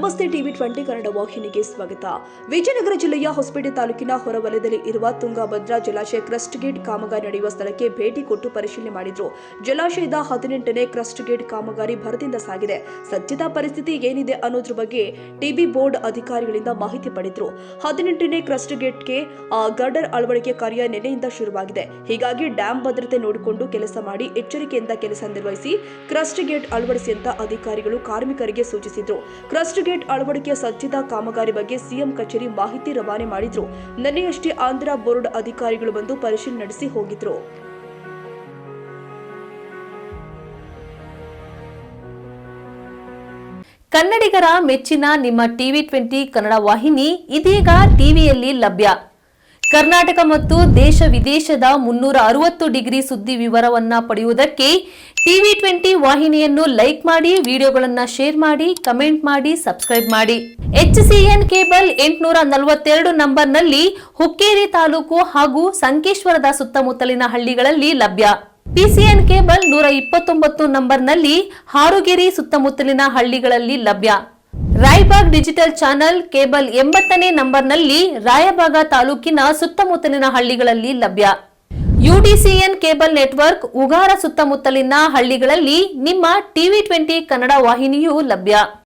ನಮಸ್ತೆ ಟಿವಿ 20 ಕನ್ನಡ ವಾಹಿನಿಗೆ ಸ್ವಾಗತ. ವಿಜಯನಗರ ಜಿಲ್ಲೆಯ ಹೊಸಪೇಟೆ ತಾಲೂಕಿನ ಹೊರವಲಯದಲ್ಲಿ ಇರುವ ತುಂಗಭದ್ರಾ ಜಲಾಶಯ ಕ್ರಸ್ಟ್ ಗೇಟ್ ಕಾಮಗಾರಿ ನಡೆಯುವ ಸ್ಥಳಕ್ಕೆ ಭೇಟಿ ಕೊಟ್ಟು ಪರಿಶೀಲನೆ ಮಾಡಿದ್ರು. ಜಲಾಶಯದ 18ನೇ ಕ್ರಸ್ಟ್ ಗೇಟ್ ಕಾಮಗಾರಿ ಭರದಿಂದ ಸಾಗಿದೆ. ಸದ್ಯದ ಪರಿಸ್ಥಿತಿ ಏನಿದೆ ಅನ್ನೋದ್ರ ಬಗ್ಗೆ ಟಿಬಿ ಬೋರ್ಡ್ ಅಧಿಕಾರಿಗಳಿಂದ ಮಾಹಿತಿ ಪಡೆದ್ರು. 18ನೇ ಕ್ರಸ್ಟ್ ಗೇಟ್ಗೆ ಗರ್ಡರ್ ಅಳವಡಿಕೆ ಕಾರ್ಯ ನೆನೆಯಿಂದ ಶುರುವಾಗಿದೆ. ಹೀಗಾಗಿ ಡ್ಯಾಂ ಭದ್ರತೆ ನೋಡಿಕೊಂಡು ಕೆಲಸ ಮಾಡಿ ಎಚ್ಚರಿಕೆಯಿಂದ ಕೆಲಸ ನಿರ್ವಹಿಸಿ ಕ್ರಸ್ಟ್ ಗೇಟ್ ಅಳವಡಿಸಿ ಅಂತ ಅಧಿಕಾರಿಗಳು ಕಾರ್ಮಿಕರಿಗೆ ಸೂಚಿಸಿದ್ರು. ಕ್ರಸ್ಟ್ ಗೇಟ್ ಅಳವಡಿಕೆಯ ಸದ್ಯದ ಕಾಮಗಾರಿ ಬಗ್ಗೆ ಸಿಎಂ ಕಚೇರಿ ಮಾಹಿತಿ ರವಾನೆ ಮಾಡಿದ್ರು. ನಿನ್ನೆಯಷ್ಟೇ ಆಂಧ್ರ ಬೋರ್ಡ್ ಅಧಿಕಾರಿಗಳು ಬಂದು ಪರಿಶೀಲನೆ ನಡೆಸಿ ಹೋಗಿದ್ರು. ಕನ್ನಡಿಗರ ಮೆಚ್ಚಿನ ನಿಮ್ಮ ಟಿವಿ 20 ಕನ್ನಡ ವಾಹಿನಿ ಇದೀಗ ಟಿವಿಯಲ್ಲಿ ಲಭ್ಯ. ಕರ್ನಾಟಕ ಮತ್ತು ದೇಶ ವಿದೇಶದ 360 ಡಿಗ್ರಿ ಸುದ್ದಿ ವಿವರವನ್ನ ಪಡೆಯುವುದಕ್ಕೆ ಟಿವಿ 20 ವಾಹಿನಿಯನ್ನು ಲೈಕ್ ಮಾಡಿ, ವಿಡಿಯೋಗಳನ್ನು ಶೇರ್ ಮಾಡಿ, ಕಮೆಂಟ್ ಮಾಡಿ, ಸಬ್ಸ್ಕ್ರೈಬ್ ಮಾಡಿ. HCN ಕೇಬಲ್ 842 ನಂಬರ್ನಲ್ಲಿ ಹುಕ್ಕೇರಿ ತಾಲೂಕು ಹಾಗೂ ಸಂಕೇಶ್ವರದ ಸುತ್ತಮುತ್ತಲಿನ ಹಳ್ಳಿಗಳಲ್ಲಿ ಲಭ್ಯ. PCN ಕೇಬಲ್ 129 ನಂಬರ್ನಲ್ಲಿ ಹಾರುಗೆರೆ ಸುತ್ತಮುತ್ತಲಿನ ಹಳ್ಳಿಗಳಲ್ಲಿ ಲಭ್ಯ. ರಾಯಬಾಗ್ ಡಿಜಿಟಲ್ ಚಾನೆಲ್ ಕೇಬಲ್ 80ನೇ ನಂಬರ್ನಲ್ಲಿ ರಾಯಬಾಗ ತಾಲೂಕಿನ ಸುತ್ತಮುತ್ತಲಿನ ಹಳ್ಳಿಗಳಲ್ಲಿ ಲಭ್ಯ. UDCN ಕೇಬಲ್ ನೆಟ್ವರ್ಕ್ ಉಗಾರ ಸುತ್ತಮುತ್ತಲಿನ ಹಳ್ಳಿಗಳಲ್ಲಿ ನಿಮ್ಮ ಟಿವಿ 20 ಕನ್ನಡ ವಾಹಿನಿಯೂ ಲಭ್ಯ.